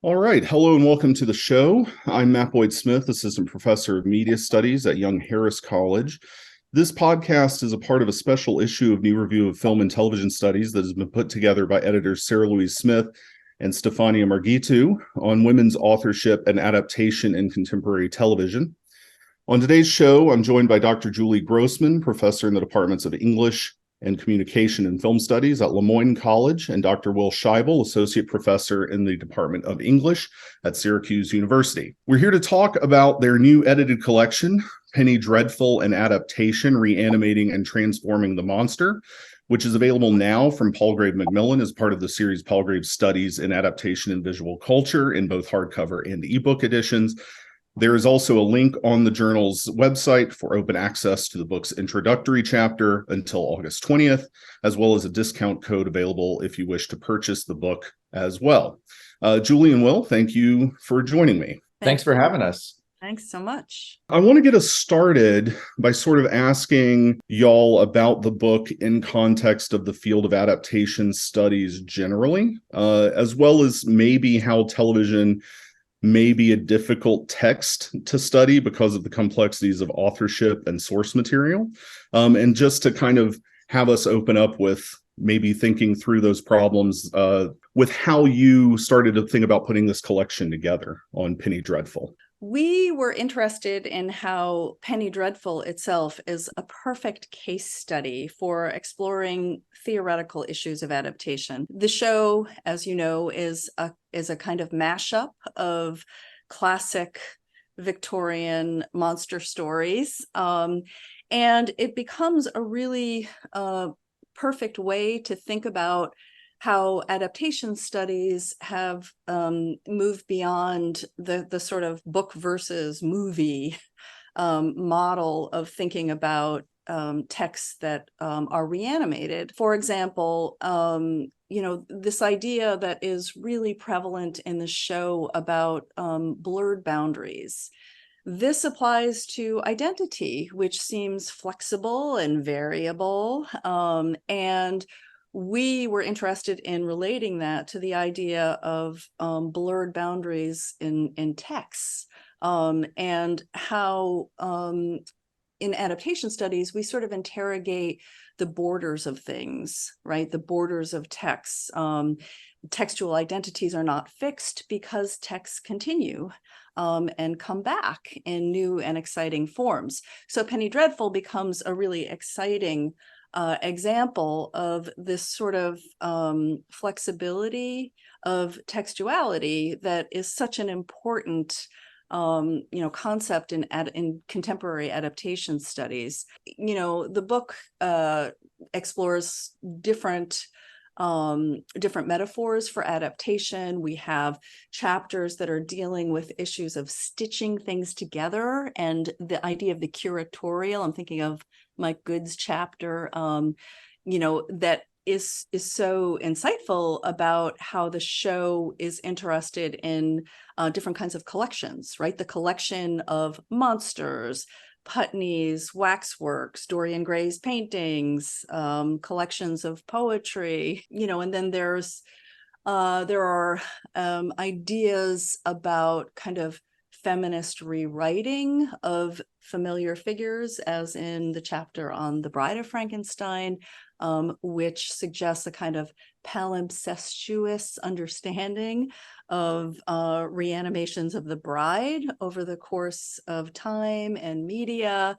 All right. Hello and welcome to the show. I'm Matt Boyd-Smith, Assistant Professor of Media Studies at Young Harris College. This podcast is a part of a special issue of New Review of Film and Television Studies that has been put together by editors Sarah Louise Smyth and Stefania Marghitu on women's authorship and adaptation in contemporary television. On today's show, I'm joined by Dr. Julie Grossman, professor in the departments of English and Communication and Film Studies at Lemoyne College, and Dr. Will Scheibel, associate professor in the Department of English at Syracuse University. We're here to talk about their new edited collection, Penny Dreadful and Adaptation, Reanimating and Transforming the Monster, which is available now from Palgrave Macmillan as part of the series Palgrave Studies in Adaptation and Visual Culture in both hardcover and ebook editions. There is also a link on the journal's website for open access to the book's introductory chapter until August 20th, as well as a discount code available if you wish to purchase the book as well. Julie and Will, thank you for joining me. Thanks for having us. Thanks so much. I want to get us started by sort of asking y'all about the book in context of the field of adaptation studies generally, as well as maybe how television may be a difficult text to study because of the complexities of authorship and source material. And just to kind of have us open up with maybe thinking through those problems with how you started to think about putting this collection together on Penny Dreadful. We were interested in how Penny Dreadful itself is a perfect case study for exploring theoretical issues of adaptation. The show, as you know, is a kind of mashup of classic Victorian monster stories, and it becomes a really perfect way to think about how adaptation studies have moved beyond the sort of book versus movie model of thinking about texts that are reanimated. For example, this idea that is really prevalent in the show about blurred boundaries. This applies to identity, which seems flexible and variable, and we were interested in relating that to the idea of blurred boundaries in texts, and how in adaptation studies, we sort of interrogate the borders of things, right? The borders of texts. Textual identities are not fixed because texts continue and come back in new and exciting forms. So Penny Dreadful becomes a really exciting example of this sort of flexibility of textuality that is such an important concept in contemporary adaptation studies. The book explores different metaphors for adaptation. We have chapters that are dealing with issues of stitching things together and the idea of the curatorial. I'm thinking of Mike Good's chapter, that is so insightful about how the show is interested in different kinds of collections, right? The collection of monsters, Putney's waxworks, Dorian Gray's paintings, collections of poetry, and then there are ideas about kind of feminist rewriting of familiar figures, as in the chapter on The Bride of Frankenstein, which suggests a kind of palimpsestuous understanding of reanimations of the bride over the course of time and media.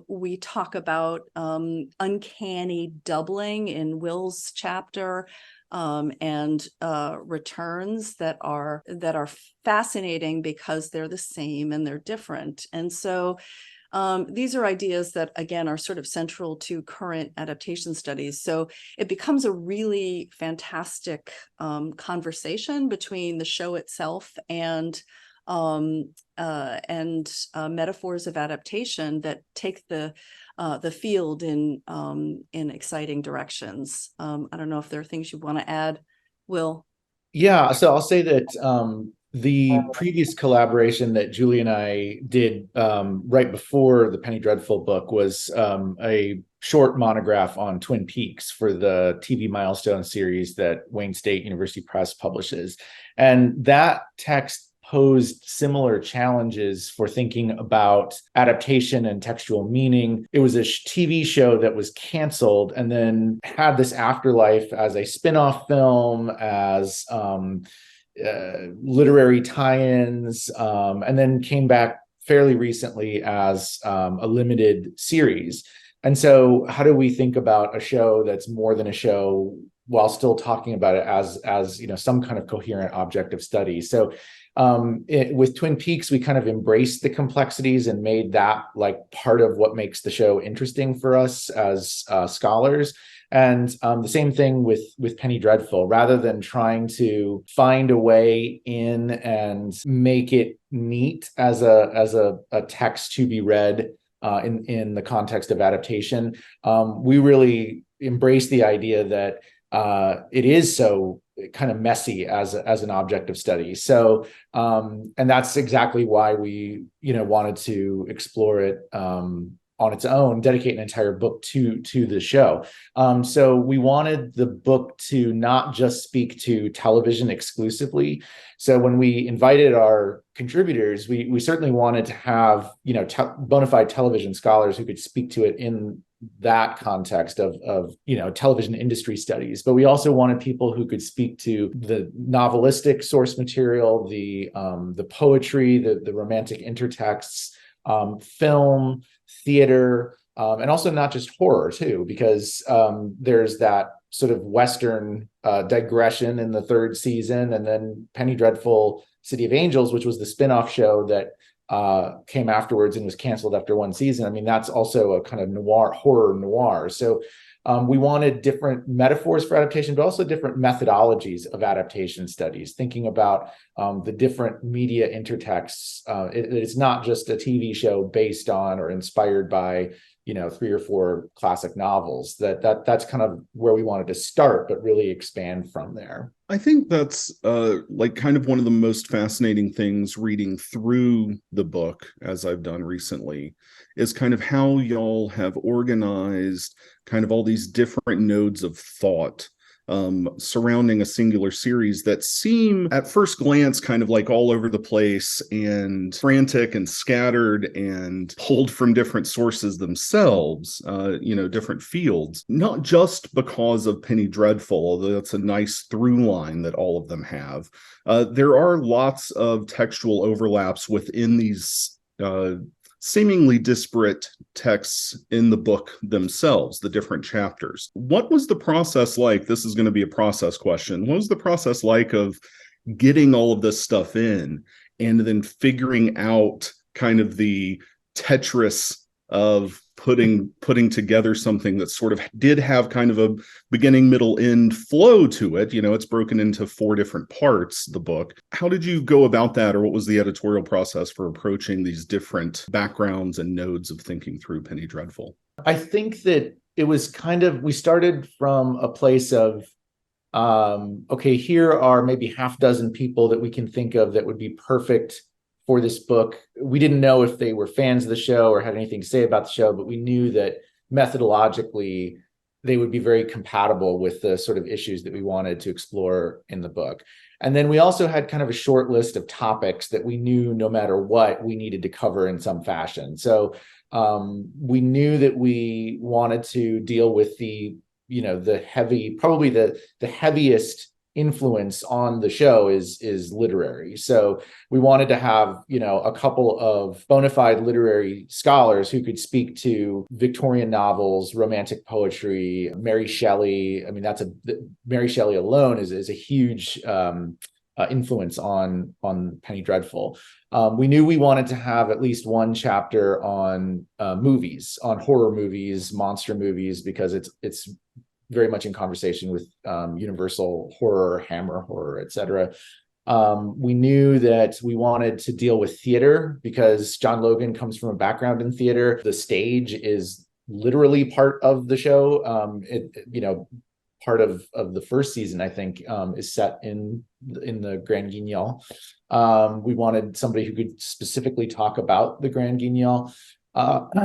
We talk about uncanny doubling in Will's chapter, and returns that are fascinating because they're the same and they're different. And so these are ideas that, again, are sort of central to current adaptation studies. So it becomes a really fantastic conversation between the show itself and metaphors of adaptation that take the field in exciting directions. I don't know if there are things you want to add, Will. Yeah, so I'll say that the previous collaboration that Julie and I did right before the Penny Dreadful book was a short monograph on Twin Peaks for the TV Milestones series that Wayne State University Press publishes. And that text posed similar challenges for thinking about adaptation and textual meaning. It was a TV show that was canceled and then had this afterlife as a spin-off film, as literary tie-ins, and then came back fairly recently as a limited series. And so how do we think about a show that's more than a show while still talking about it as some kind of coherent object of study? So with Twin Peaks, we kind of embraced the complexities and made that like part of what makes the show interesting for us as scholars. And the same thing with Penny Dreadful. Rather than trying to find a way in and make it neat as a text to be read in the context of adaptation, we really embrace the idea that it is so kind of messy as an object of study. So, and that's exactly why we, wanted to explore it on its own, dedicate an entire book to the show. So we wanted the book to not just speak to television exclusively. So when we invited our contributors, we certainly wanted to have, bona fide television scholars who could speak to it in that context of television industry studies. But we also wanted people who could speak to the novelistic source material, the poetry, the romantic intertexts, film, theater, and also not just horror too, because there's that sort of Western digression in the third season, and then Penny Dreadful, City of Angels, which was the spinoff show that came afterwards and was canceled after one season. I mean, that's also a kind of horror noir. So we wanted different metaphors for adaptation, but also different methodologies of adaptation studies, thinking about the different media intertexts. It's not just a TV show based on or inspired by, 3 or 4 classic novels. That's kind of where we wanted to start, but really expand from there. I think that's like kind of one of the most fascinating things reading through the book, as I've done recently, is kind of how y'all have organized kind of all these different nodes of thought surrounding a singular series that seem at first glance kind of like all over the place and frantic and scattered and pulled from different sources themselves, different fields, not just because of Penny Dreadful, although that's a nice through line that all of them have. There are lots of textual overlaps within these seemingly disparate texts in the book themselves, the different chapters. What was the process like? This is going to be a process question. What was the process like of getting all of this stuff in and then figuring out kind of the Tetris of putting together something that sort of did have kind of a beginning, middle, end flow to it? It's broken into 4 different parts, the book. How did you go about that, or what was the editorial process for approaching these different backgrounds and nodes of thinking through Penny Dreadful? I think that it was we started from a place of, okay, here are maybe half dozen people that we can think of that would be perfect for this book. We didn't know if they were fans of the show or had anything to say about the show, but we knew that methodologically they would be very compatible with the sort of issues that we wanted to explore in the book. And then we also had kind of a short list of topics that we knew no matter what we needed to cover in some fashion. So we knew that we wanted to deal with the heaviest influence on the show is literary. So we wanted to have, a couple of bona fide literary scholars who could speak to Victorian novels, romantic poetry, Mary Shelley. I mean, Mary Shelley alone is a huge influence on Penny Dreadful. We knew we wanted to have at least one chapter on movies, on horror movies, monster movies, because it's very much in conversation with universal horror, Hammer horror, etc. We knew that we wanted to deal with theater because John Logan comes from a background in theater. The stage is literally part of the show. Part of the first season, I think, is set in the Grand Guignol. We wanted somebody who could specifically talk about the Grand Guignol.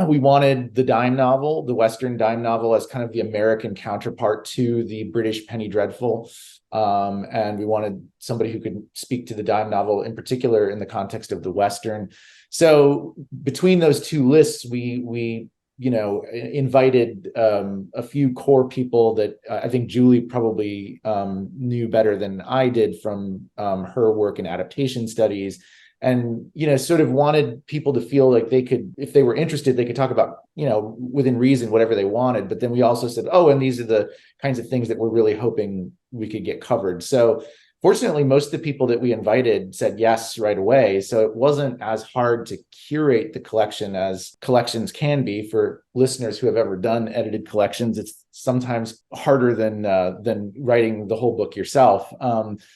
We wanted the dime novel, the Western dime novel, as kind of the American counterpart to the British Penny Dreadful. And we wanted somebody who could speak to the dime novel, in particular in the context of the Western. So between those two lists, we invited a few core people that I think Julie probably knew better than I did from her work in adaptation studies, and sort of wanted people to feel like they could, if they were interested, they could talk about within reason whatever they wanted. But then we also said, oh, and these are the kinds of things that we're really hoping we could get covered. So fortunately, most of the people that we invited said yes right away. So it wasn't as hard to curate the collection as collections can be. For listeners who have ever done edited collections, it's sometimes harder than writing the whole book yourself.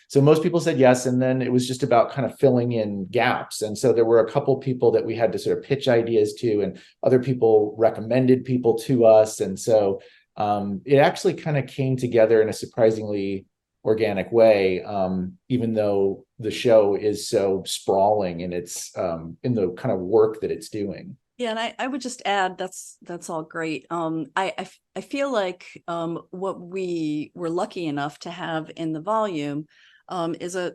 So most people said yes, and then it was just about kind of filling in gaps. And so there were a couple people that we had to sort of pitch ideas to, and other people recommended people to us. And so it actually kind of came together in a surprisingly organic way, even though the show is so sprawling in its in the kind of work that it's doing. Yeah, and I would just add that's all great. I feel like what we were lucky enough to have in the volume is a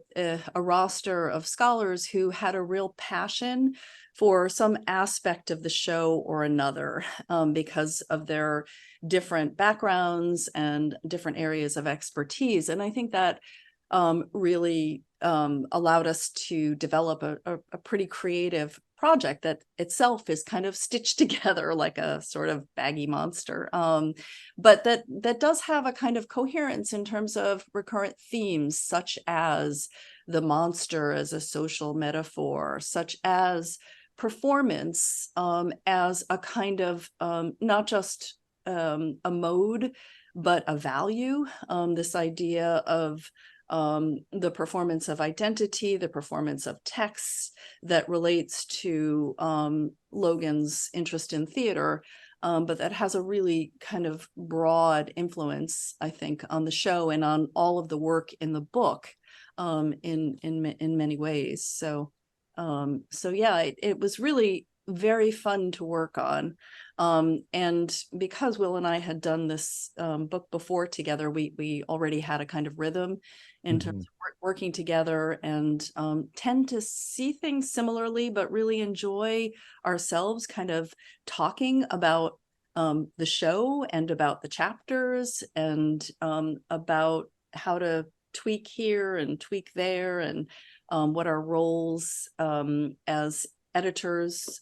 roster of scholars who had a real passion for some aspect of the show or another, because of their different backgrounds and different areas of expertise. And I think that really allowed us to develop a pretty creative project that itself is kind of stitched together like a sort of baggy monster, but that does have a kind of coherence in terms of recurrent themes, such as the monster as a social metaphor, such as performance as a kind of not just a mode, but a value. This idea of the performance of identity, the performance of texts that relates to Logan's interest in theater, but that has a really kind of broad influence, I think, on the show and on all of the work in the book in many ways. So yeah, it was really very fun to work on. And because Will and I had done this book before together, we already had a kind of rhythm in terms of working together, and tend to see things similarly, but really enjoy ourselves kind of talking about the show and about the chapters, and about how to tweak here and tweak there, and what our roles as editors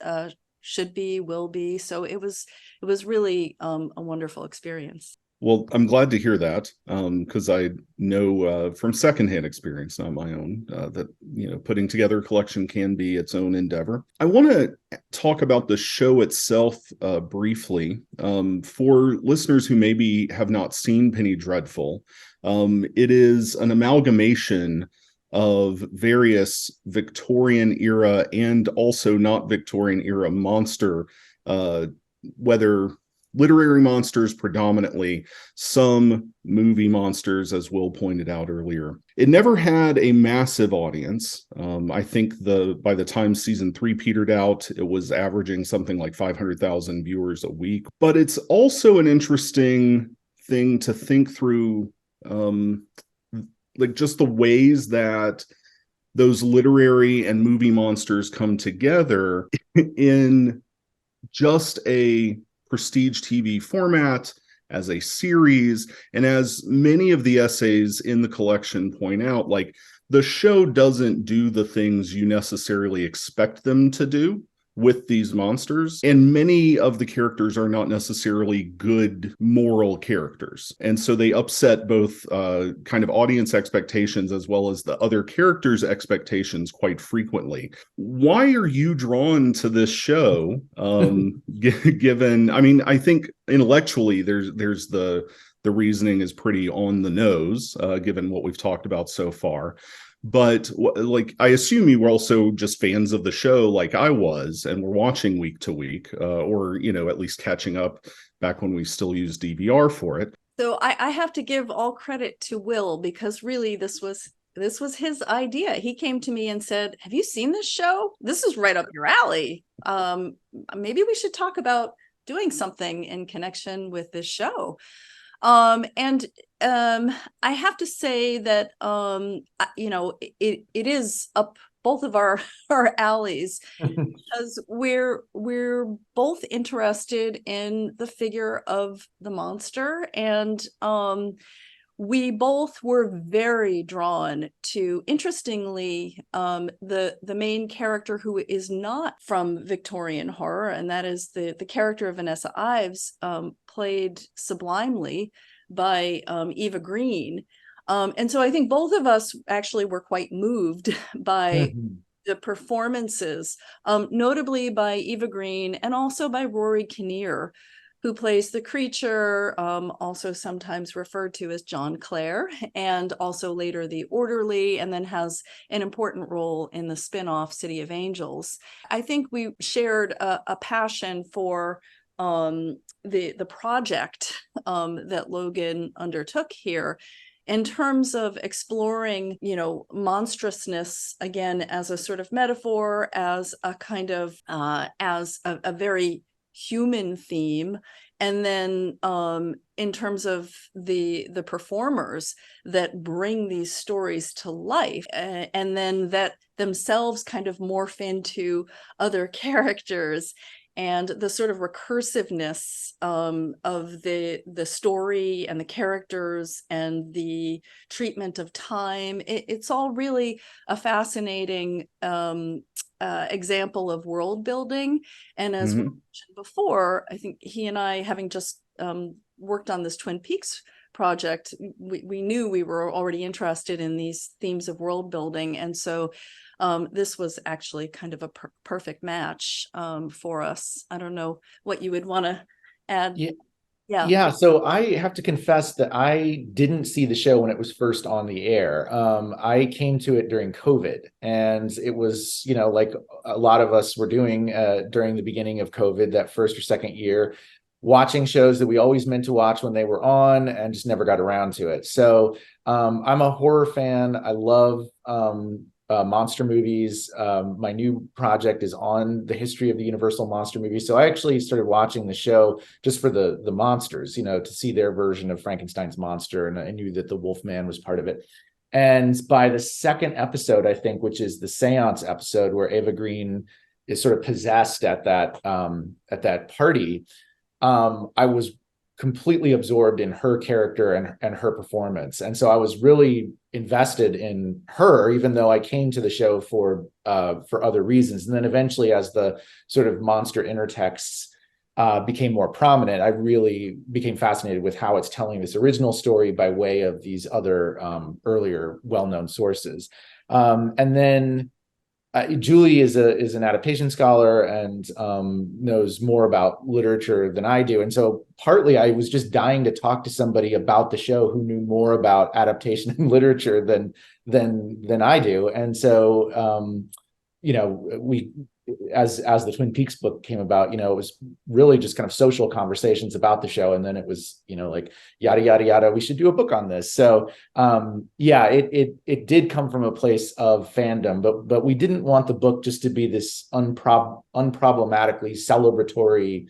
should be, will be. So it was really a wonderful experience. Well, I'm glad to hear that, because I know from secondhand experience, not my own, that putting together a collection can be its own endeavor. I want to talk about the show itself briefly. For listeners who maybe have not seen Penny Dreadful, it is an amalgamation of various Victorian era and also not Victorian era monster, whether literary monsters predominantly, some movie monsters, as Will pointed out earlier. It never had a massive audience. I think by the time season 3 petered out, it was averaging something like 500,000 viewers a week. But it's also an interesting thing to think through, like just the ways that those literary and movie monsters come together in just a prestige TV format, as a series. And as many of the essays in the collection point out, like, the show doesn't do the things you necessarily expect them to do with these monsters, and many of the characters are not necessarily good moral characters, and so they upset both kind of audience expectations as well as the other characters' expectations quite frequently. Why are you drawn to this show? Given, I mean, I think intellectually there's the reasoning is pretty on the nose, given what we've talked about so far. But like, I assume you were also just fans of the show like I was, and were watching week to week, or, at least catching up back when we still used DVR for it. So I have to give all credit to Will, because really this was his idea. He came to me and said, "Have you seen this show? This is right up your alley. Maybe we should talk about doing something in connection with this show." And I have to say that it is up both of our alleys, because we're both interested in the figure of the monster, and we both were very drawn to, interestingly, the main character who is not from Victorian horror, and that is the character of Vanessa Ives, played sublimely by Eva Green. And so I think both of us actually were quite moved by the performances, notably by Eva Green and also by Rory Kinnear, who plays the creature, also sometimes referred to as John Clare, and also later the orderly, and then has an important role in the spinoff City of Angels. I think we shared a passion for the project that Logan undertook here, in terms of exploring, monstrousness again as a sort of metaphor, as a kind of as a very human theme, and then in terms of the performers that bring these stories to life, and then that themselves kind of morph into other characters, and the sort of recursiveness of the story and the characters and the treatment of time. It's all really a fascinating example of world building. And as we mentioned before, I think he and I, having just worked on this Twin Peaks project, we knew we were already interested in these themes of world building. And so this was actually kind of a perfect match for us. I don't know what you would want to add. Yeah. So I have to confess that I didn't see the show when it was first on the air. I came to it during COVID, and it was, like a lot of us were doing during the beginning of COVID, that first or second year, watching shows that we always meant to watch when they were on and just never got around to it. So I'm a horror fan. I love monster movies. My new project is on the history of the Universal monster movies. So I actually started watching the show just for the monsters, to see their version of Frankenstein's monster. And I knew that the Wolfman was part of it. And by the second episode, I think, which is the seance episode where Eva Green is sort of possessed at that party, I was completely absorbed in her character and her performance. And so I was really invested in her, even though I came to the show for other reasons. And then eventually, as the sort of monster intertexts became more prominent, I really became fascinated with how it's telling this original story by way of these other earlier well-known sources. And then Julie is an adaptation scholar and knows more about literature than I do. And so partly I was just dying to talk to somebody about the show who knew more about adaptation and literature than I do. And so, we, as the Twin Peaks book came about, it was really just kind of social conversations about the show. And then it was, like yada, yada, yada, we should do a book on this. So it did come from a place of fandom, but we didn't want the book just to be this unproblematically celebratory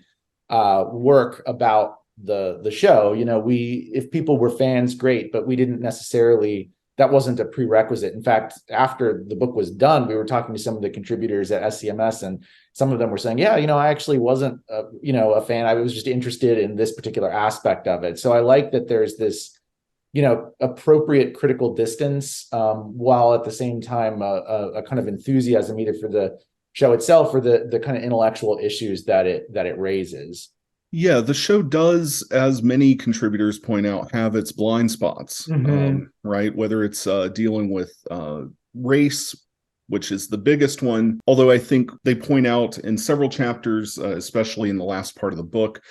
work about the show. If people were fans, great, but we didn't necessarily, that wasn't a prerequisite. In fact, after the book was done, we were talking to some of the contributors at SCMS, and some of them were saying, I actually wasn't, a fan. I was just interested in this particular aspect of it. So I like that there's this, appropriate critical distance, while at the same time, a kind of enthusiasm either for the show itself or the kind of intellectual issues that it raises. Yeah, the show does, as many contributors point out, have its blind spots, right? Whether it's dealing with race, which is the biggest one. Although I think they point out in several chapters, especially in the last part of the book,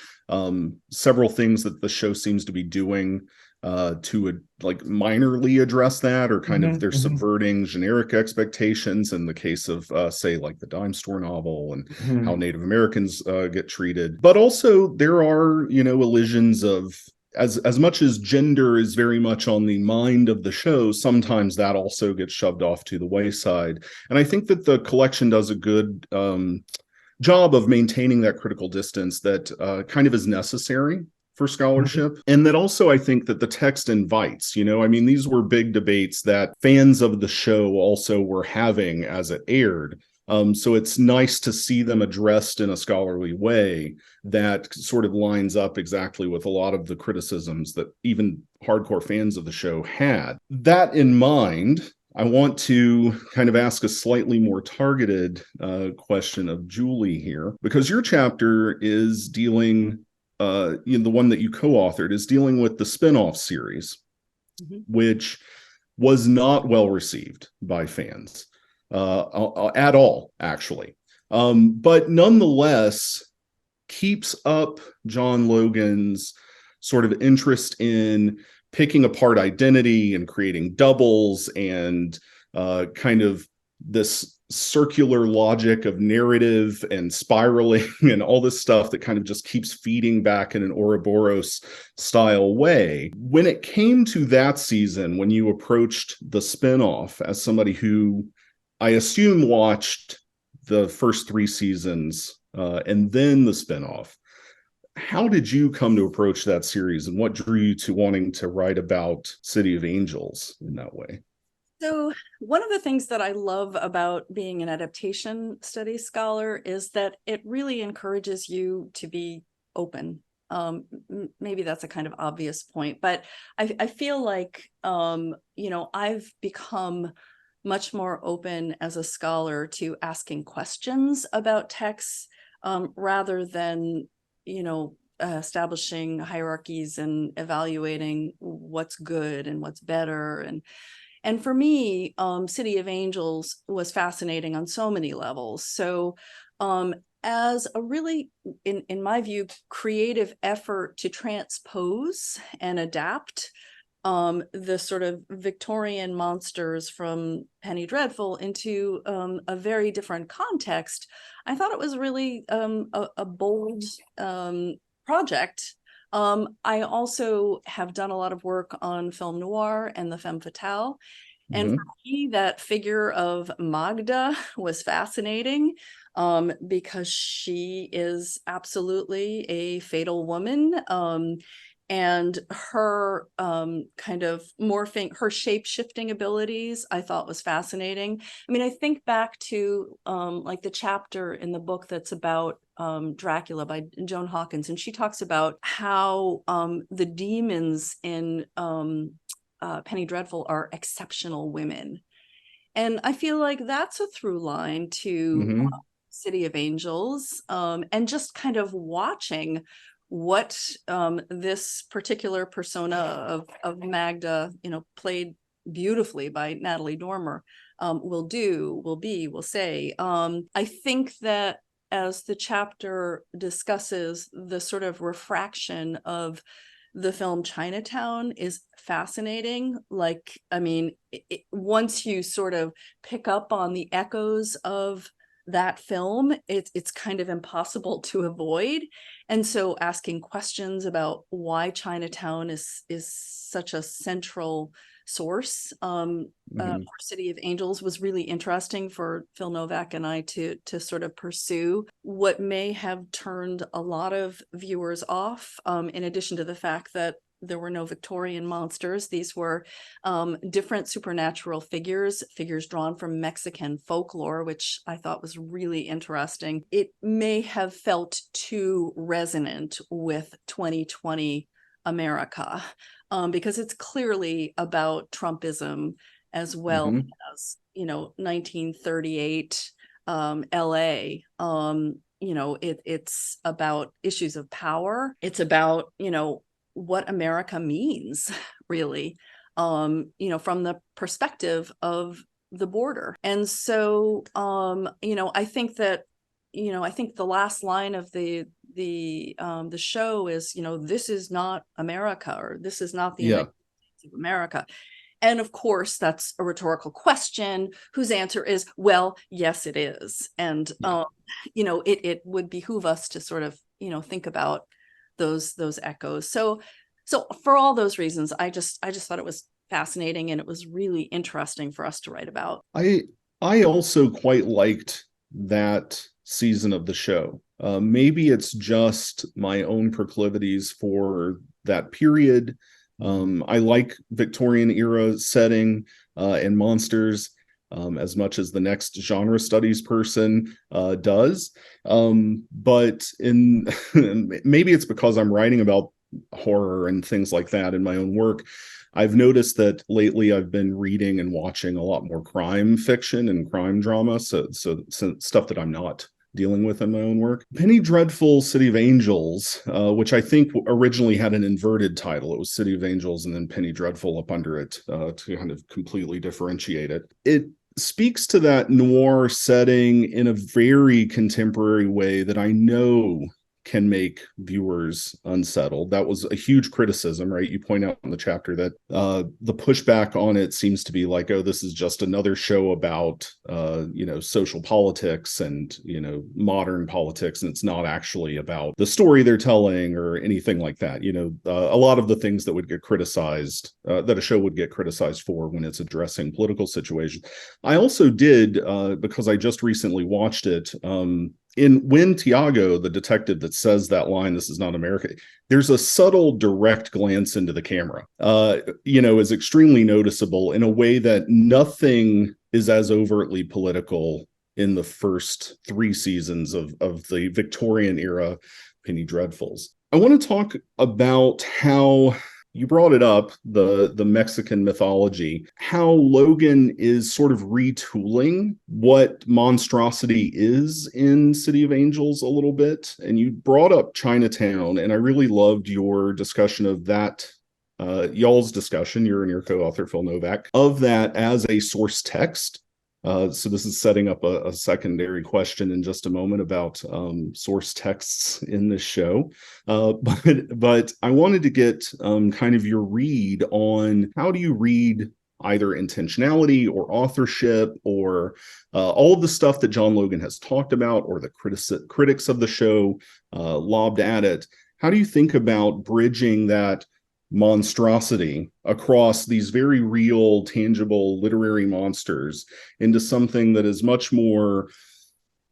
several things that the show seems to be doing to minorly address that, or kind of they're subverting generic expectations in the case of say like the dime store novel and how Native Americans get treated. But also there are elisions of, as much as gender is very much on the mind of the show, sometimes that also gets shoved off to the wayside. And I think that the collection does a good job of maintaining that critical distance that kind of is necessary for scholarship. And that also, I think that the text invites, I mean, these were big debates that fans of the show also were having as it aired. So it's nice to see them addressed in a scholarly way that sort of lines up exactly with a lot of the criticisms that even hardcore fans of the show had. That in mind, I want to kind of ask a slightly more targeted question of Julie here, because your chapter is dealing, the one that you co-authored is dealing with the spinoff series, which was not well received by fans at all, actually. But nonetheless, keeps up John Logan's sort of interest in picking apart identity and creating doubles and kind of this circular logic of narrative and spiraling and all this stuff that kind of just keeps feeding back in an Ouroboros style way. When it came to that season, when you approached the spinoff as somebody who I assume watched the first 3 seasons and then the spinoff, how did you come to approach that series, and what drew you to wanting to write about City of Angels in that way? So one of the things that I love about being an adaptation studies scholar is that it really encourages you to be open. Maybe that's a kind of obvious point, but I feel like, I've become much more open as a scholar to asking questions about texts rather than establishing hierarchies and evaluating what's good and what's better. And for me, City of Angels was fascinating on so many levels. So as a really, in my view, creative effort to transpose and adapt the sort of Victorian monsters from Penny Dreadful into a very different context, I thought it was really a bold project. I also have done a lot of work on film noir and the femme fatale. And for me, that figure of Magda was fascinating because she is absolutely a fatal woman. And her kind of morphing, her shape-shifting abilities, I thought was fascinating. I mean, I think back to like the chapter in the book that's about Dracula by Joan Hawkins, and she talks about how the demons in Penny Dreadful are exceptional women. And I feel like that's a through line to City of Angels, and just kind of watching what this particular persona of Magda, played beautifully by Natalie Dormer, will say. I think that as the chapter discusses the sort of refraction of the film Chinatown is fascinating. Like, I mean, once you sort of pick up on the echoes of that film, it's kind of impossible to avoid. And so asking questions about why Chinatown is such a central source for City of Angels was really interesting for Phil Novak and I to sort of pursue. What may have turned a lot of viewers off, in addition to the fact that there were no Victorian monsters. These were different supernatural figures drawn from Mexican folklore, which I thought was really interesting. It may have felt too resonant with 2020 America, because it's clearly about Trumpism as well as, 1938 LA. It's about issues of power. It's about, what America means, really, from the perspective of the border. And so, I think that, the last line of the show is, this is not America, or this is not the United States of America. And of course, that's a rhetorical question whose answer is, well, yes, it is. And, it would behoove us to sort of, think about those echoes. So for all those reasons, I just thought it was fascinating, and it was really interesting for us to write about. I also quite liked that season of the show. Maybe it's just my own proclivities for that period. I like Victorian era setting and monsters as much as the next genre studies person does. But maybe it's because I'm writing about horror and things like that in my own work. I've noticed that lately I've been reading and watching a lot more crime fiction and crime drama, so stuff that I'm not dealing with in my own work. Penny Dreadful, City of Angels, which I think originally had an inverted title. It was City of Angels and then Penny Dreadful up under it to kind of completely differentiate it. It speaks to that noir setting in a very contemporary way that I know can make viewers unsettled. That was a huge criticism, right? You point out in the chapter that the pushback on it seems to be like, oh, this is just another show about, social politics and, modern politics. And it's not actually about the story they're telling or anything like that. A lot of the things that would get criticized, that a show would get criticized for when it's addressing political situations. I also did, because I just recently watched it, when Tiago, the detective that says that line, "This is not America," there's a subtle, direct glance into the camera, is extremely noticeable in a way that nothing is as overtly political in the first 3 seasons of the Victorian era Penny Dreadfuls. I want to talk about how you brought it up, the Mexican mythology, how Logan is sort of retooling what monstrosity is in City of Angels a little bit. And you brought up Chinatown, and I really loved your discussion of that, y'all's discussion, you and your co-author, Phil Novak, of that as a source text. So this is setting up a secondary question in just a moment about source texts in this show. But I wanted to get kind of your read on how do you read either intentionality or authorship or all of the stuff that John Logan has talked about or the critics of the show lobbed at it. How do you think about bridging that monstrosity across these very real, tangible literary monsters into something that is much more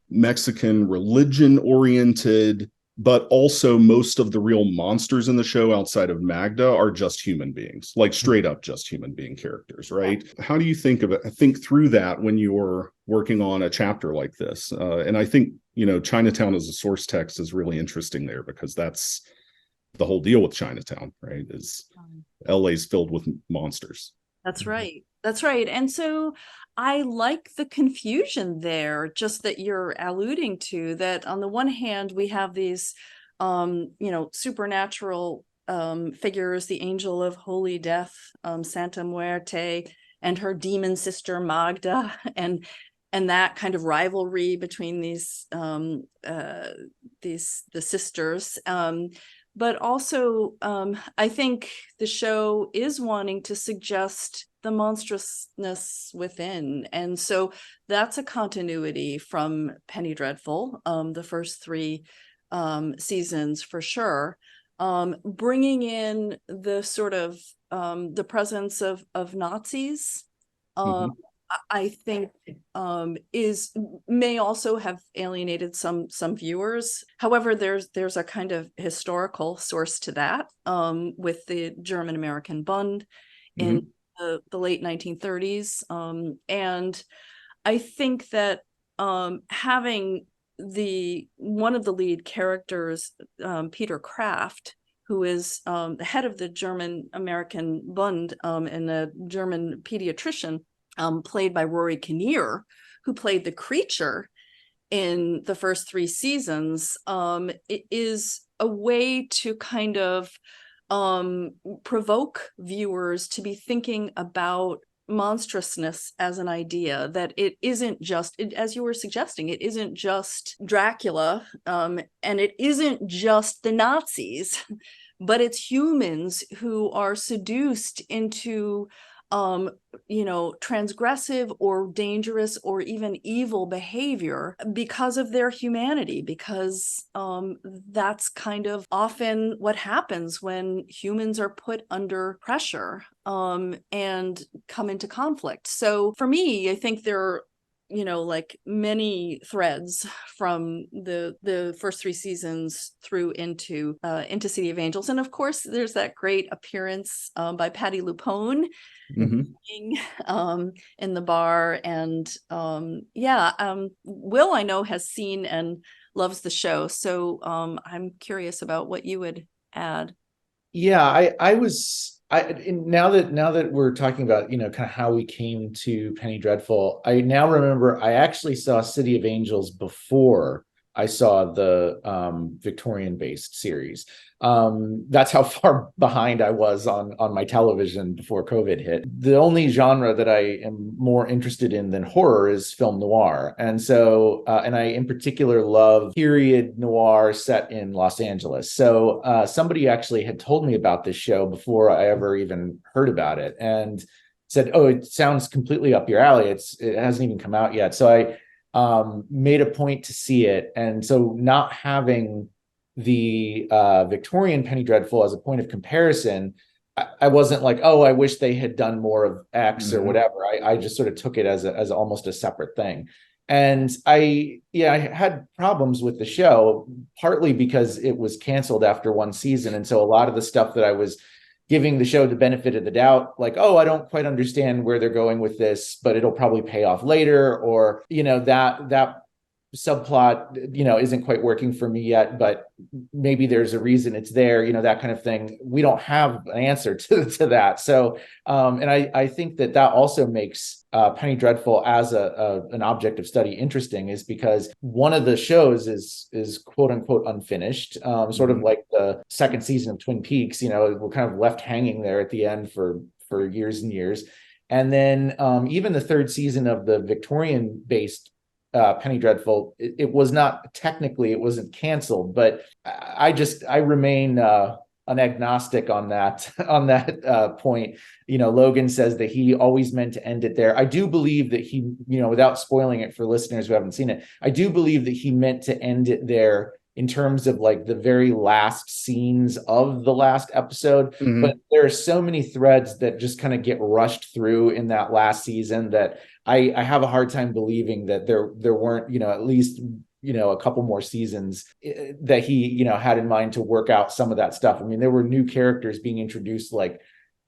Mexican religion oriented, but also most of the real monsters in the show outside of Magda are just human beings, like straight up just human being characters, right? How do you think through that when you're working on a chapter like this? And I think, Chinatown as a source text is really interesting there because that's the whole deal with Chinatown, right? Is LA's filled with monsters. That's right. That's right. And so I like the confusion there, just that you're alluding to, that on the one hand, we have these, supernatural figures, the angel of holy death, Santa Muerte, and her demon sister Magda, and that kind of rivalry between the sisters. But also, I think the show is wanting to suggest the monstrousness within. And so that's a continuity from Penny Dreadful, the first 3 seasons for sure. Bringing in the sort of the presence of Nazis. I think may also have alienated some viewers. However, there's a kind of historical source to that with the German American Bund in the late 1930s, and I think that having one of the lead characters, Peter Kraft, who is the head of the German American Bund and a German pediatrician, played by Rory Kinnear, who played the creature in the first 3 seasons, it is a way to kind of provoke viewers to be thinking about monstrousness as an idea, that it isn't just, as you were suggesting, it isn't just Dracula, and it isn't just the Nazis, but it's humans who are seduced into transgressive or dangerous or even evil behavior because of their humanity, because that's kind of often what happens when humans are put under pressure and come into conflict. So for me, I think there like many threads from the first 3 seasons through into City of Angels. And of course, there's that great appearance by Patti LuPone in the bar. And Will, I know, has seen and loves the show. So I'm curious about what you would add. Yeah, now that we're talking about, kind of how we came to Penny Dreadful, I now remember I actually saw City of Angels before I saw the Victorian based series. That's how far behind I was on my television before COVID hit. The only genre that I am more interested in than horror is film noir. And so, and I in particular love period noir set in Los Angeles. So somebody actually had told me about this show before I ever even heard about it and said, "Oh, it sounds completely up your alley. It hasn't even come out yet." So I made a point to see it. And so not having the Victorian Penny Dreadful as a point of comparison, I wasn't like, oh, I wish they had done more of X or whatever. I just sort of took it as almost a separate thing. And I had problems with the show, partly because it was canceled after 1 season. And so a lot of the stuff that I was giving the show the benefit of the doubt, like, oh, I don't quite understand where they're going with this, but it'll probably pay off later, or, that subplot, isn't quite working for me yet, but maybe there's a reason it's there, that kind of thing. We don't have an answer to that. So, and I think that also makes Penny Dreadful as an object of study interesting, is because one of the shows is quote unquote unfinished, sort of like the second season of Twin Peaks. We're kind of left hanging there at the end for years and years. And then even the third season of the Victorian based Penny Dreadful, it was not technically, it wasn't canceled, but I remain an agnostic on that point. Logan says that he always meant to end it there. I do believe that he, without spoiling it for listeners who haven't seen it, I do believe that he meant to end it there in terms of like the very last scenes of the last episode. But there are so many threads that just kind of get rushed through in that last season that I have a hard time believing that there weren't, at least, a couple more seasons that he, had in mind to work out some of that stuff. I mean, there were new characters being introduced like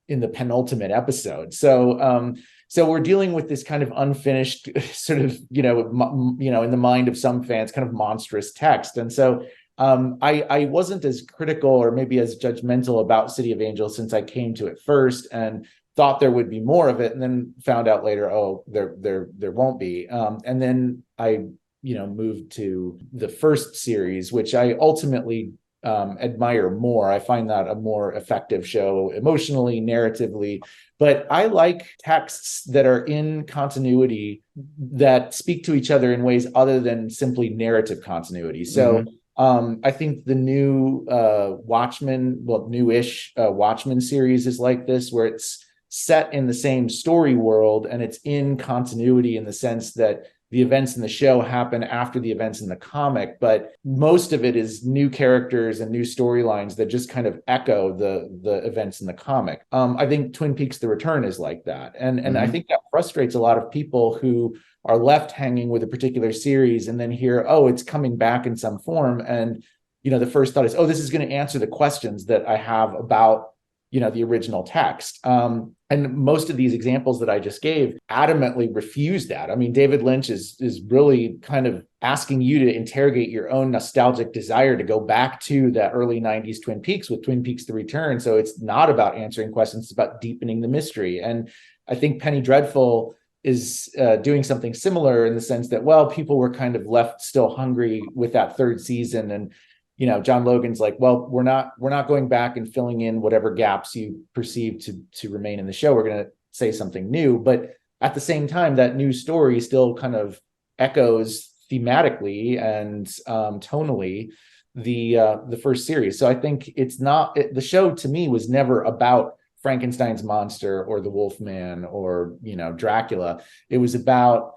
in the penultimate episode. So, so we're dealing with this kind of unfinished sort of, in the mind of some fans, kind of monstrous text. And so I wasn't as critical or maybe as judgmental about City of Angels since I came to it first and thought there would be more of it, and then found out later, oh, there won't be. And then I, moved to the first series, which I ultimately admire more. I find that a more effective show emotionally, narratively, but I like texts that are in continuity that speak to each other in ways other than simply narrative continuity. So I think the new newish Watchmen series is like this, where it's set in the same story world and it's in continuity in the sense that the events in the show happen after the events in the comic, but most of it is new characters and new storylines that just kind of echo the events in the comic. I think Twin Peaks: The Return is like that. And I think that frustrates a lot of people who are left hanging with a particular series and then hear, oh, it's coming back in some form. And, the first thought is, oh, this is going to answer the questions that I have about the original text. And most of these examples that I just gave adamantly refuse that. I mean, David Lynch is really kind of asking you to interrogate your own nostalgic desire to go back to that early 90s Twin Peaks with Twin Peaks: The Return. So it's not about answering questions, it's about deepening the mystery. And I think Penny Dreadful is doing something similar in the sense that, well, people were kind of left still hungry with that third season. And John Logan's like, well, we're not going back and filling in whatever gaps you perceive to remain in the show. We're going to say something new. But at the same time, that new story still kind of echoes thematically and tonally the first series. So I think the show to me was never about Frankenstein's monster or the Wolfman or, Dracula. It was about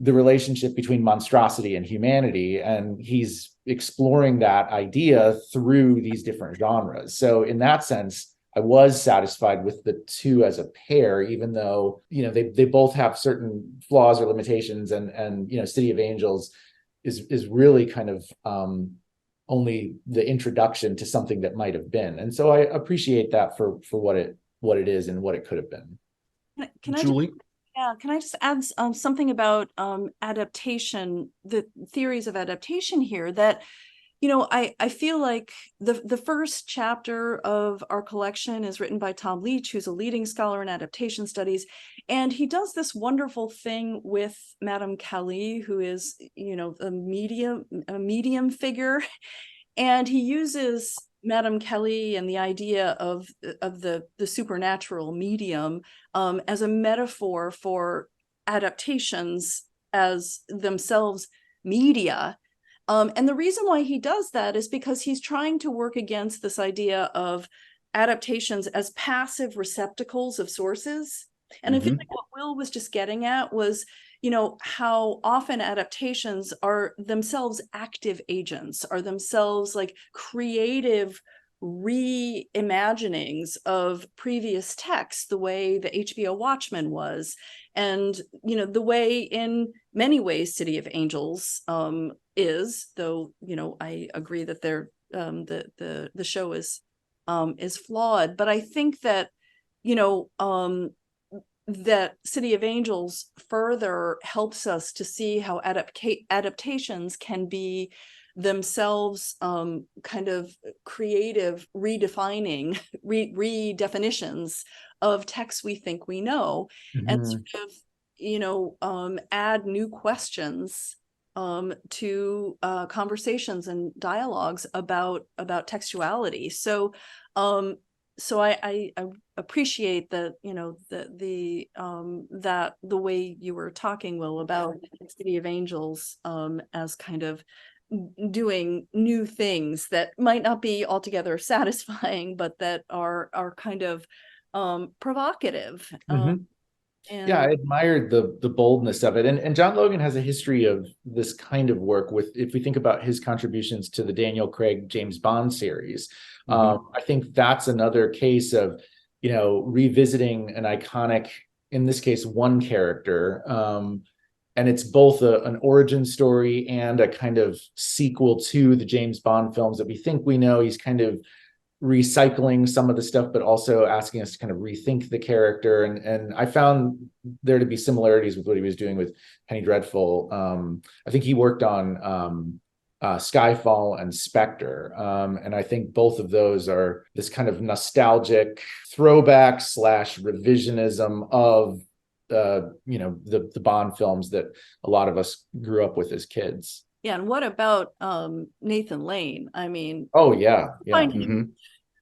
the relationship between monstrosity and humanity. And he's exploring that idea through these different genres. So in that sense, I was satisfied with the two as a pair, even though, they both have certain flaws or limitations, and City of Angels is really kind of only the introduction to something that might have been. And so I appreciate that for what it is and what it could have been. Can I Julie? can I just add something about adaptation, the theories of adaptation here, that I feel like the first chapter of our collection is written by Tom Leach, who's a leading scholar in adaptation studies. And he does this wonderful thing with Madame Calais, who is, a medium figure. And he uses Madame Calais and the idea of the supernatural medium as a metaphor for adaptations as themselves media. And the reason why he does that is because he's trying to work against this idea of adaptations as passive receptacles of sources. And I feel like what Will was just getting at was, how often adaptations are themselves active agents, are themselves like creative reimaginings of previous texts, the way the HBO Watchmen was, and the way, in many ways, City of Angels is, though I agree that the show is flawed, but I think that that City of Angels further helps us to see how adaptations can be themselves kind of creative redefinitions of texts we think we know, and sort of add new questions to conversations and dialogues about textuality. So I appreciate that, that the way you were talking, Will, about City of Angels as kind of doing new things that might not be altogether satisfying, but that are kind of provocative. Yeah, I admired the boldness of it. And John Logan has a history of this kind of work with, if we think about his contributions to the Daniel Craig James Bond series, I think that's another case of, revisiting an iconic, in this case, one character. And it's both an origin story and a kind of sequel to the James Bond films that we think we know. He's kind of recycling some of the stuff, but also asking us to kind of rethink the character. And I found there to be similarities with what he was doing with Penny Dreadful. I think he worked on Skyfall and Spectre. And I think both of those are this kind of nostalgic throwback / revisionism of the Bond films that a lot of us grew up with as kids. Yeah, and what about Nathan Lane? I mean, oh yeah.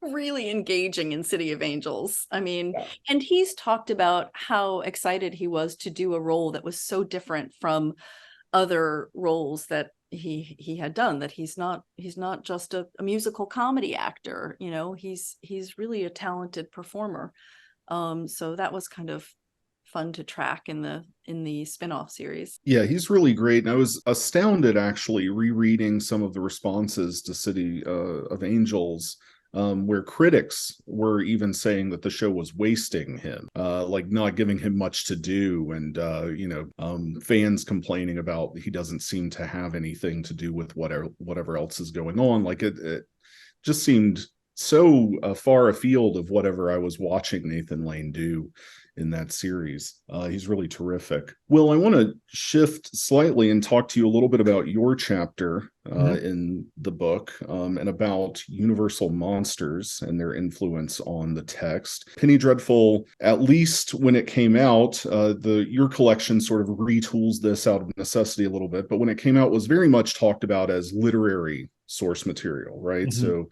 Really engaging in City of Angels. I mean, and he's talked about how excited he was to do a role that was so different from other roles that he had done, that he's not just a musical comedy actor, he's really a talented performer. So that was kind of fun to track in the spinoff series. Yeah, he's really great. And I was astounded actually rereading some of the responses to City of Angels, where critics were even saying that the show was wasting him, like not giving him much to do, and fans complaining about he doesn't seem to have anything to do with whatever else is going on. Like it just seemed so far afield of whatever I was watching Nathan Lane do in that series. He's really terrific. Will, I want to shift slightly and talk to you a little bit about your chapter in the book, and about universal monsters and their influence on the text. Penny Dreadful, at least when it came out, your collection sort of retools this out of necessity a little bit, but when it came out, was very much talked about as literary source material, right? So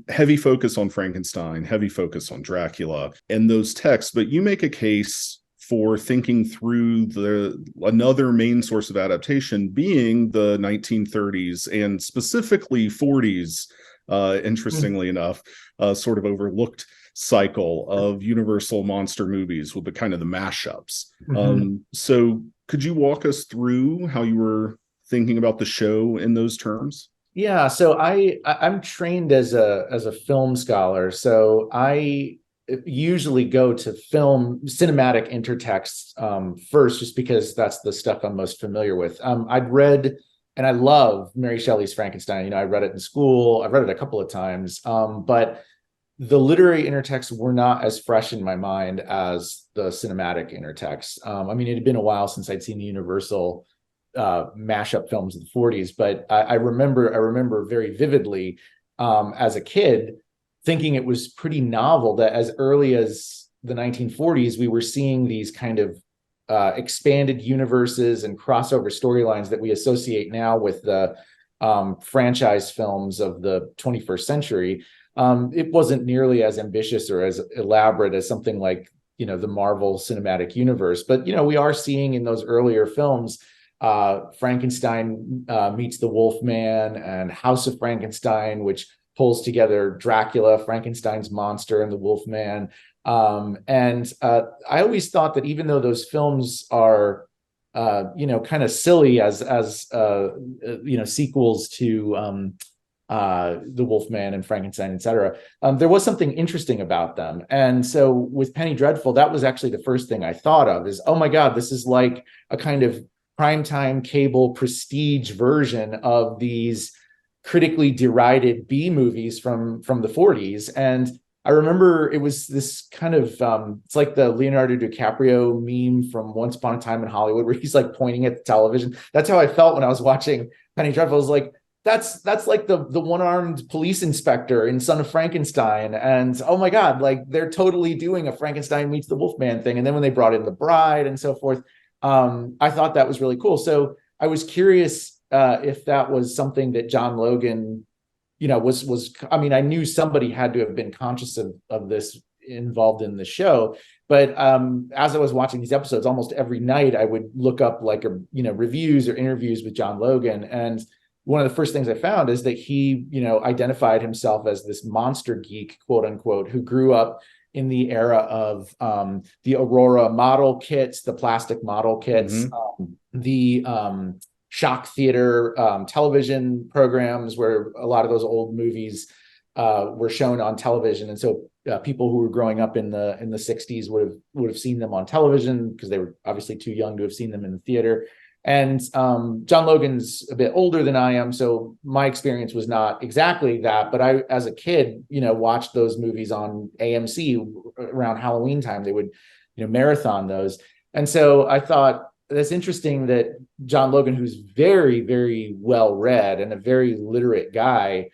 heavy focus on Frankenstein, heavy focus on Dracula and those texts, but you make a case for thinking through another main source of adaptation being the 1930s and specifically 40s, interestingly enough, sort of overlooked cycle of universal monster movies with the kind of the mashups. So could you walk us through how you were thinking about the show in those terms? Yeah, so I'm trained as a film scholar, so I usually go to film cinematic intertext first, just because that's the stuff I'm most familiar with. I'd read and I love Mary Shelley's Frankenstein. I read it in school. I've read it a couple of times, but the literary intertexts were not as fresh in my mind as the cinematic intertexts. I mean, it had been a while since I'd seen the Universal mashup films of the 40s, but I remember very vividly as a kid thinking it was pretty novel that as early as the 1940s we were seeing these kind of expanded universes and crossover storylines that we associate now with the franchise films of the 21st century. It wasn't nearly as ambitious or as elaborate as something like, the Marvel Cinematic Universe, but we are seeing in those earlier films Frankenstein meets the Wolfman, and House of Frankenstein, which pulls together Dracula, Frankenstein's monster, and the Wolfman. And I always thought that even though those films are, kind of silly as sequels to the Wolfman and Frankenstein, etc., there was something interesting about them. And so with Penny Dreadful, that was actually the first thing I thought of is, oh my God, this is like a kind of primetime cable prestige version of these critically derided B movies from the 40s. And I remember it was this kind of it's like the Leonardo DiCaprio meme from Once Upon a Time in Hollywood, where he's like pointing at the television. That's how I felt when I was watching Penny Dreadful. I was like, that's like the one-armed police inspector in Son of Frankenstein. And oh my God, like they're totally doing a Frankenstein meets the Wolfman thing. And then when they brought in the bride and so forth, I thought that was really cool. So I was curious if that was something that John Logan, was. I mean, I knew somebody had to have been conscious of this involved in the show. But as I was watching these episodes, almost every night I would look up like reviews or interviews with John Logan. And one of the first things I found is that he, identified himself as this monster geek, quote unquote, who grew up in the era of the Aurora model kits, the plastic model kits, the shock theater television programs where a lot of those old movies were shown on television. And so people who were growing up in the 60s would have seen them on television because they were obviously too young to have seen them in the theater. And John Logan's a bit older than I am, so my experience was not exactly that. But I, as a kid, watched those movies on AMC around Halloween time. They would, marathon those. And so I thought that's interesting that John Logan, who's very, very well read and a very literate guy,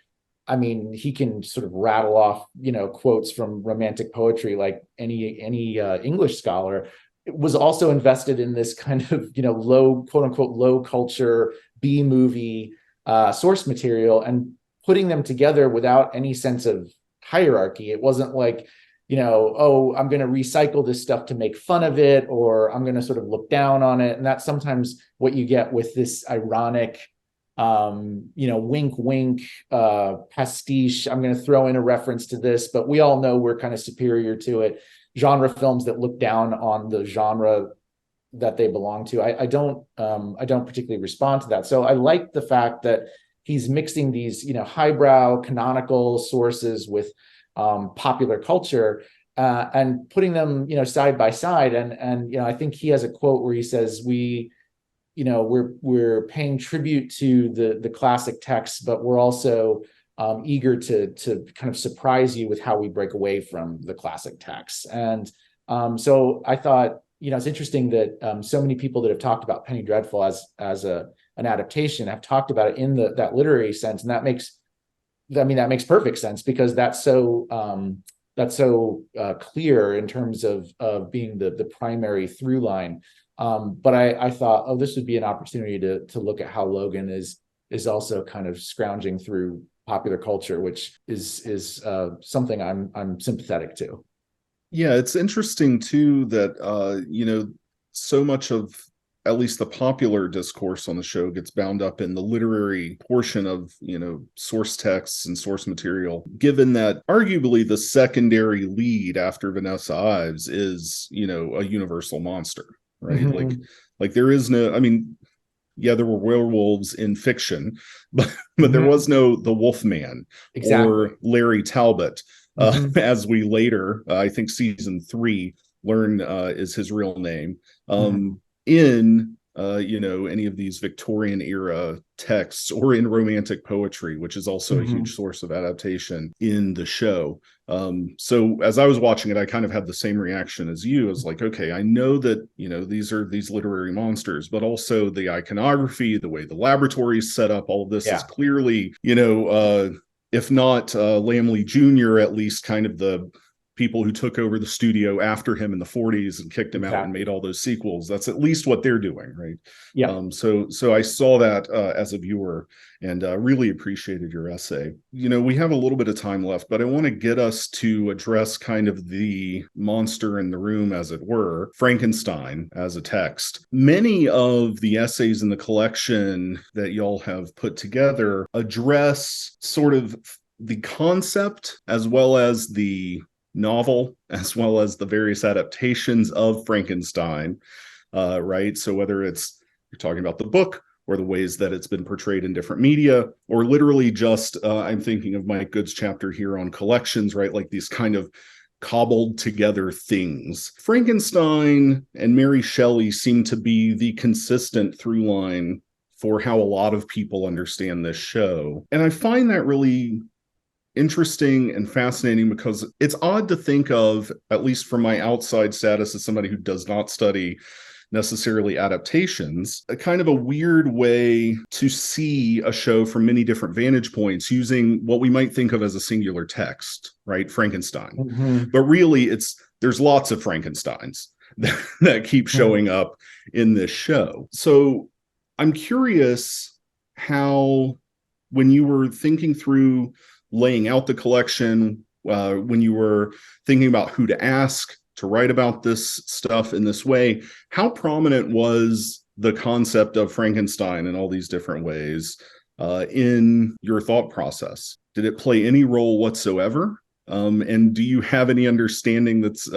I mean, he can sort of rattle off, quotes from romantic poetry like any English scholar. Was also invested in this kind of, low, quote unquote, low culture B movie source material and putting them together without any sense of hierarchy. It wasn't like, oh, I'm going to recycle this stuff to make fun of it, or I'm going to sort of look down on it. And that's sometimes what you get with this ironic, wink, wink, pastiche. I'm going to throw in a reference to this, but we all know we're kind of superior to it. Genre films that look down on the genre that they belong to. I don't particularly respond to that. So I like the fact that he's mixing these, highbrow canonical sources with popular culture and putting them, side by side. And I think he has a quote where he says, we're paying tribute to the classic texts, but we're also eager to kind of surprise you with how we break away from the classic texts. And so I thought, it's interesting that so many people that have talked about Penny Dreadful as an adaptation have talked about it in that literary sense, and that makes perfect sense because that's so clear in terms of being the primary through line. But I thought, oh, this would be an opportunity to look at how Logan is also kind of scrounging through popular culture, which is something I'm sympathetic to. Yeah, it's interesting too that so much of at least the popular discourse on the show gets bound up in the literary portion of source texts and source material, given that arguably the secondary lead after Vanessa Ives is a universal monster, right? Mm-hmm. Like there is no, I mean, yeah, there were werewolves in fiction, but there was no the Wolfman or Larry Talbot, as we later, I think season 3, learn is his real name, in any of these Victorian era texts or in romantic poetry, which is also a huge source of adaptation in the show. So as I was watching it, I kind of had the same reaction as you. I was like, okay, I know that, these are these literary monsters, but also the iconography, the way the laboratory is set up, all of this is clearly, if not Lamley Jr., at least kind of the people who took over the studio after him in the 40s and kicked him out and made all those sequels. That's at least what they're doing, right? Yeah. So I saw that as a viewer and really appreciated your essay. We have a little bit of time left, but I want to get us to address kind of the monster in the room, as it were, Frankenstein as a text. Many of the essays in the collection that y'all have put together address sort of the concept as well as the novel, as well as the various adaptations of Frankenstein, right? So whether you're talking about the book or the ways that it's been portrayed in different media, or literally just, I'm thinking of Mike Good's chapter here on collections, right? Like these kind of cobbled together things. Frankenstein and Mary Shelley seem to be the consistent through line for how a lot of people understand this show. And I find that really interesting and fascinating because it's odd to think of, at least from my outside status as somebody who does not study necessarily adaptations, a kind of a weird way to see a show from many different vantage points using what we might think of as a singular text, right? Frankenstein. But really there's lots of Frankensteins that keep showing up in this show. So I'm curious how, when you were thinking through laying out the collection, when you were thinking about who to ask to write about this stuff in this way, how prominent was the concept of Frankenstein in all these different ways in your thought process? Did it play any role whatsoever? And do you have any understanding that's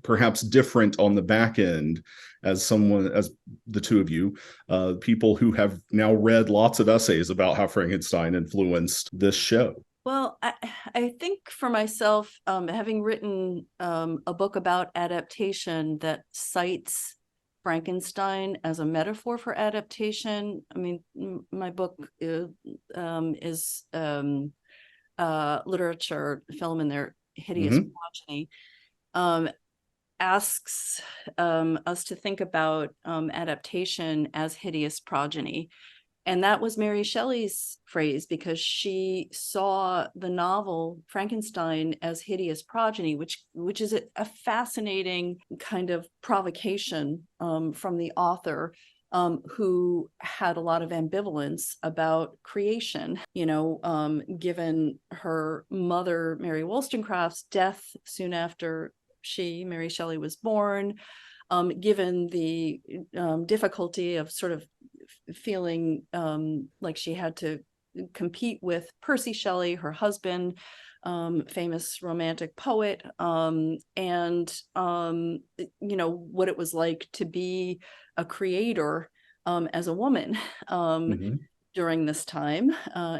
perhaps different on the back end, as the two of you, people who have now read lots of essays about how Frankenstein influenced this show? Well, I think for myself, having written a book about adaptation that cites Frankenstein as a metaphor for adaptation, I mean, my book is literature, film, and Their Hideous Progeny, asks us to think about adaptation as hideous progeny. And that was Mary Shelley's phrase, because she saw the novel Frankenstein as hideous progeny, which is a fascinating kind of provocation from the author, who had a lot of ambivalence about creation, given her mother, Mary Wollstonecraft's death soon after Mary Shelley, was born, given the difficulty of sort of feeling like she had to compete with Percy Shelley, her husband, famous romantic poet, and what it was like to be a creator as a woman during this time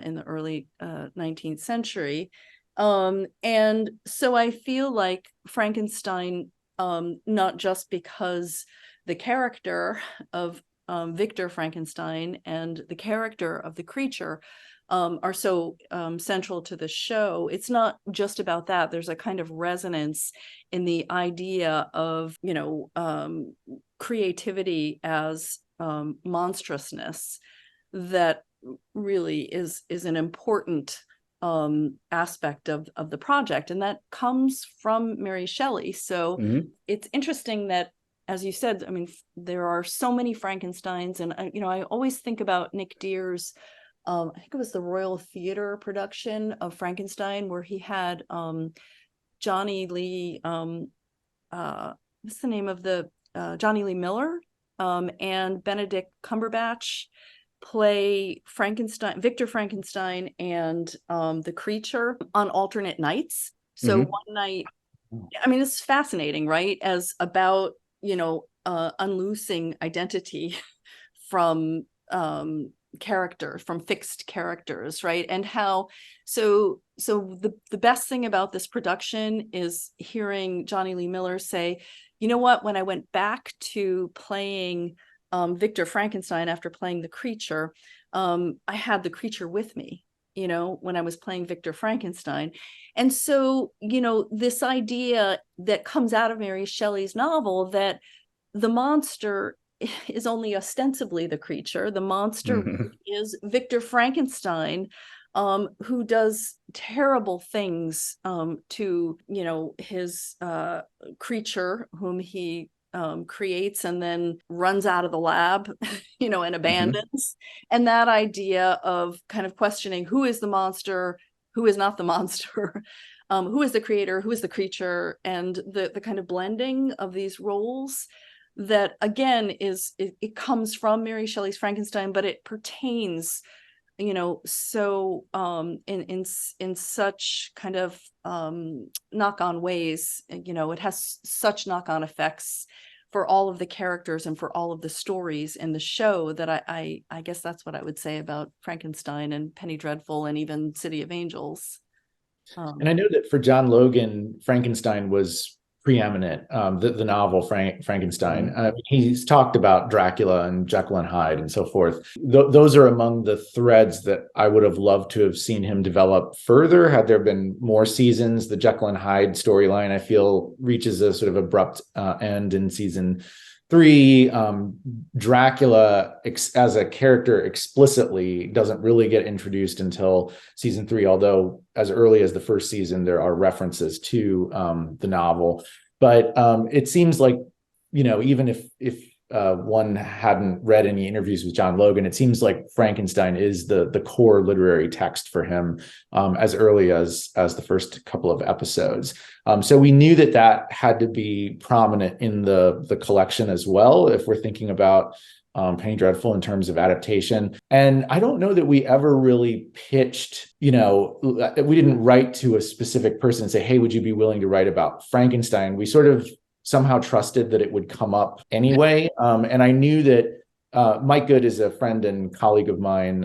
in the early 19th century. And so I feel like Frankenstein, not just because the character of Victor Frankenstein and the character of the creature are so central to the show. It's not just about that. There's a kind of resonance in the idea of, creativity as monstrousness that really is an important aspect of the project, and that comes from Mary Shelley. So it's interesting that, as you said, I mean, there are so many Frankensteins, and I always think about Nick Dear's, I think it was the Royal Theatre production of Frankenstein, where he had Johnny Lee, what's the name of the Johnny Lee Miller, and Benedict Cumberbatch play Victor Frankenstein and the creature on alternate nights. So one night, I mean, it's fascinating, right? As about, unloosing identity from characters, from fixed characters, right? And how the best thing about this production is hearing Johnny Lee Miller say, you know what, when I went back to playing Victor Frankenstein after playing the creature, I had the creature with me, when I was playing Victor Frankenstein. And so, this idea that comes out of Mary Shelley's novel, that the monster is only ostensibly the creature. The monster is Victor Frankenstein, who does terrible things to, his creature, whom he creates and then runs out of the lab, and abandons. And that idea of kind of questioning who is the monster, who is not the monster, who is the creator, who is the creature, and the kind of blending of these roles that, again, it comes from Mary Shelley's Frankenstein, but it pertains, so in such kind of knock-on ways. It has such knock-on effects for all of the characters and for all of the stories in the show that I guess that's what I would say about Frankenstein and Penny Dreadful and even City of Angels. And I know that for John Logan, Frankenstein was preeminent, the novel Frankenstein. He's talked about Dracula and Jekyll and Hyde and so forth. Those are among the threads that I would have loved to have seen him develop further had there been more seasons. The Jekyll and Hyde storyline, I feel, reaches a sort of abrupt end in season 3. Dracula as a character explicitly doesn't really get introduced until season 3, although as early as the first season, there are references to the novel. But it seems like, even if one hadn't read any interviews with John Logan, it seems like Frankenstein is the core literary text for him as early as the first couple of episodes. So we knew that had to be prominent in the collection as well, if we're thinking about Penny Dreadful in terms of adaptation. And I don't know that we ever really pitched, we didn't write to a specific person and say, hey, would you be willing to write about Frankenstein? We sort of somehow trusted that it would come up anyway. And I knew that Mike Good is a friend and colleague of mine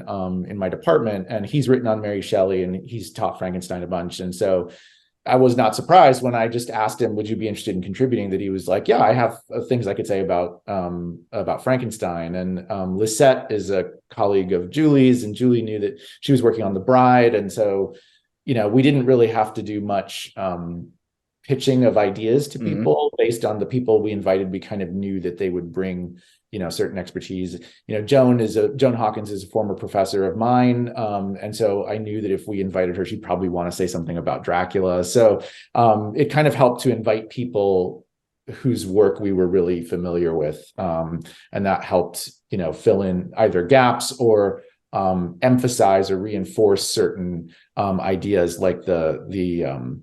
in my department, and he's written on Mary Shelley and he's taught Frankenstein a bunch. And so I was not surprised when I just asked him, would you be interested in contributing, that he was like, yeah, I have things I could say about Frankenstein. And Lisette is a colleague of Julie's, and Julie knew that she was working on The Bride. And so, we didn't really have to do much pitching of ideas to people based on the people we invited. We kind of knew that they would bring, certain expertise. Joan Hawkins is a former professor of mine. And so I knew that if we invited her, she'd probably want to say something about Dracula. So it kind of helped to invite people whose work we were really familiar with. And that helped, fill in either gaps or emphasize or reinforce certain ideas, like the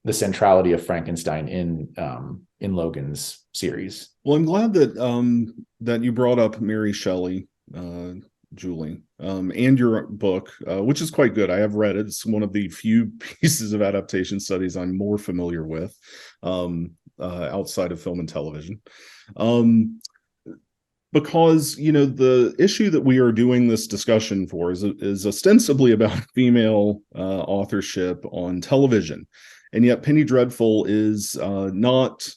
centrality of Frankenstein in Logan's series. Well, I'm glad that you brought up Mary Shelley, Julie, and your book, which is quite good. I have read it. It's one of the few pieces of adaptation studies I'm more familiar with outside of film and television. Because, the issue that we are doing this discussion for is ostensibly about female authorship on television. And yet Penny Dreadful is not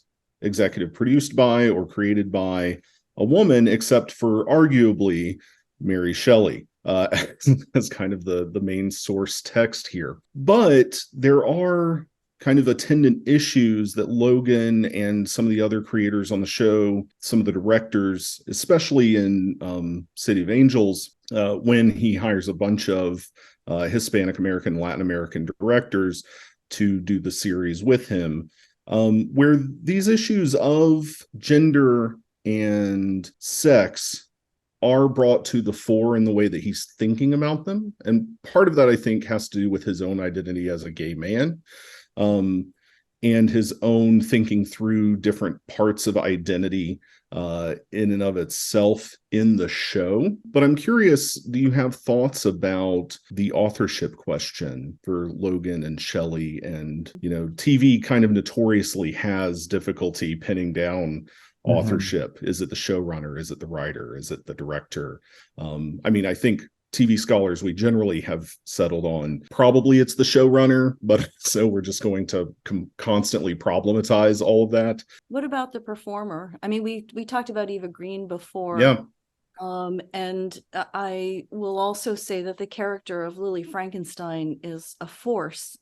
executive produced by or created by a woman, except for arguably Mary Shelley as kind of the main source text here. But there are kind of attendant issues that Logan and some of the other creators on the show, some of the directors, especially in City of Angels, when he hires a bunch of Hispanic American, Latin American directors to do the series with him, where these issues of gender and sex are brought to the fore in the way that he's thinking about them. And part of that, I think, has to do with his own identity as a gay man, and his own thinking through different parts of identity in and of itself in the show. But I'm curious, do you have thoughts about the authorship question for Logan and Shelley? And, TV kind of notoriously has difficulty pinning down authorship? Is it the showrunner? Is it the writer? Is it the director? I mean, I think TV scholars, we generally have settled on probably it's the showrunner, but so we're just going to constantly problematize all of that. What about the performer? I mean, we talked about Eva Green before. Yeah. And I will also say that the character of Lily Frankenstein is a force.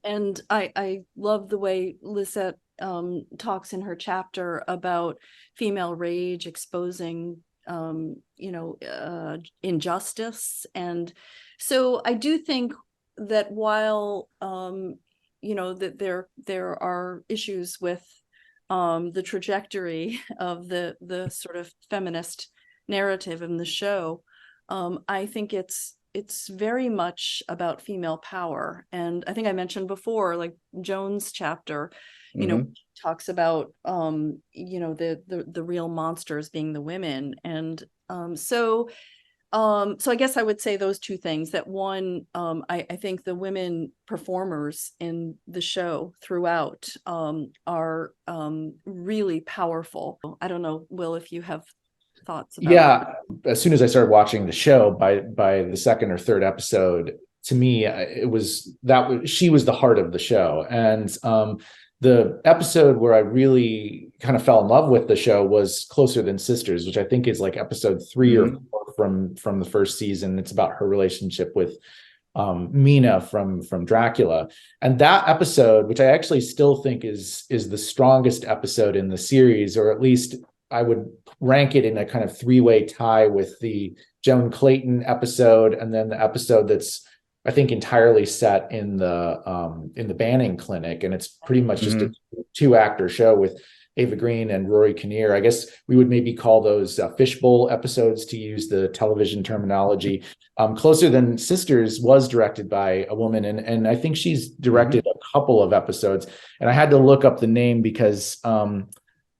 And I love the way Lisette talks in her chapter about female rage exposing injustice. And so I do think that while that there are issues with the trajectory of the sort of feminist narrative in the show, I think it's very much about female power. And I think I mentioned before, like Joan's chapter, talks about the real monsters being the women. And so I guess I would say those two things. That one, I think the women performers in the show throughout are really powerful. I don't know, Will, if you have thoughts about that. As soon as I started watching the show, by the second or third episode, to me, she was the heart of the show. And the episode where I really kind of fell in love with the show was Closer Than Sisters, which I think is like episode 3 or 4 from the first season. It's about her relationship with Mina from Dracula. And that episode, which I actually still think is the strongest episode in the series, or at least I would rank it in a kind of 3-way tie with the Joan Clayton episode, and then the episode that's, I think, entirely set in the Banning Clinic, and it's pretty much just a 2-actor show with Eva Green and Rory Kinnear. I guess we would maybe call those fishbowl episodes, to use the television terminology. Closer Than Sisters was directed by a woman, and I think she's directed a couple of episodes. And I had to look up the name because I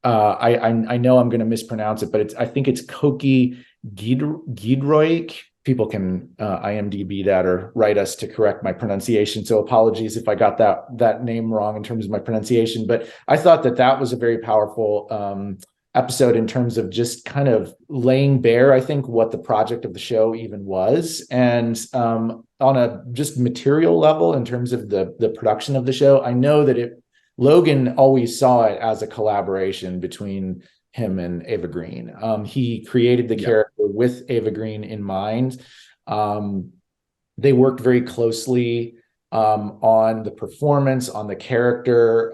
know I'm going to mispronounce it, but I think it's Koki Giedroyc. People can IMDb that or write us to correct my pronunciation. So apologies if I got that name wrong in terms of my pronunciation. But I thought that was a very powerful episode in terms of just kind of laying bare, I think, what the project of the show even was. And on a just material level, in terms of the production of the show, I know that Logan always saw it as a collaboration between him and Eva Green. He created the character with Eva Green in mind. They worked very closely on the performance, on the character.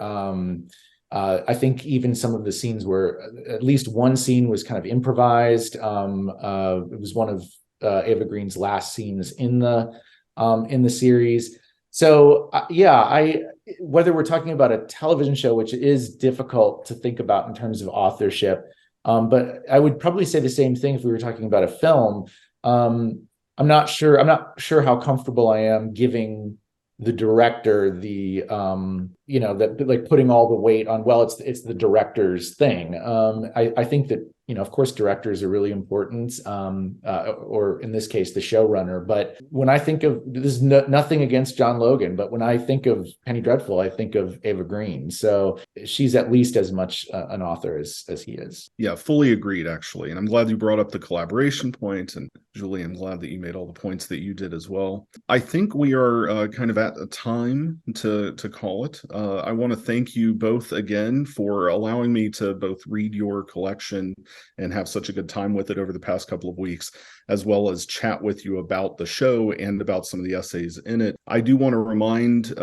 I think even some of the scenes at least one scene was kind of improvised. It was one of Eva Green's last scenes in the series. So whether we're talking about a television show, which is difficult to think about in terms of authorship, but I would probably say the same thing if we were talking about a film. I'm not sure how comfortable I am giving the director that like putting all the weight on, well, it's the director's thing. I think that, of course, directors are really important, or in this case, the showrunner. But when I think of, there's nothing against John Logan, but when I think of Penny Dreadful, I think of Eva Green. So she's at least as much an author as he is. Yeah, fully agreed, actually. And I'm glad you brought up the collaboration point. And Julie, I'm glad that you made all the points that you did as well. I think we are kind of at a time to call it. I want to thank you both again for allowing me to both read your collection and have such a good time with it over the past couple of weeks, as well as chat with you about the show and about some of the essays in it. I do want to remind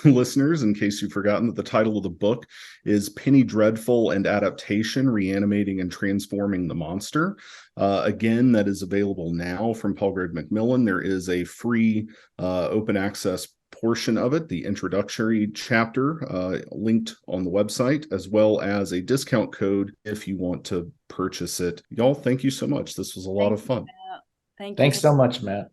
listeners, in case you've forgotten, that the title of the book is Penny Dreadful and Adaptation, Reanimating and Transforming the Monster. Again, that is available now from Palgrave Macmillan. There is a free open access portion of it, the introductory chapter, linked on the website, as well as a discount code if you want to purchase it. Y'all, thank you so much. This was a lot of fun. Thank you. Thanks so much, Matt.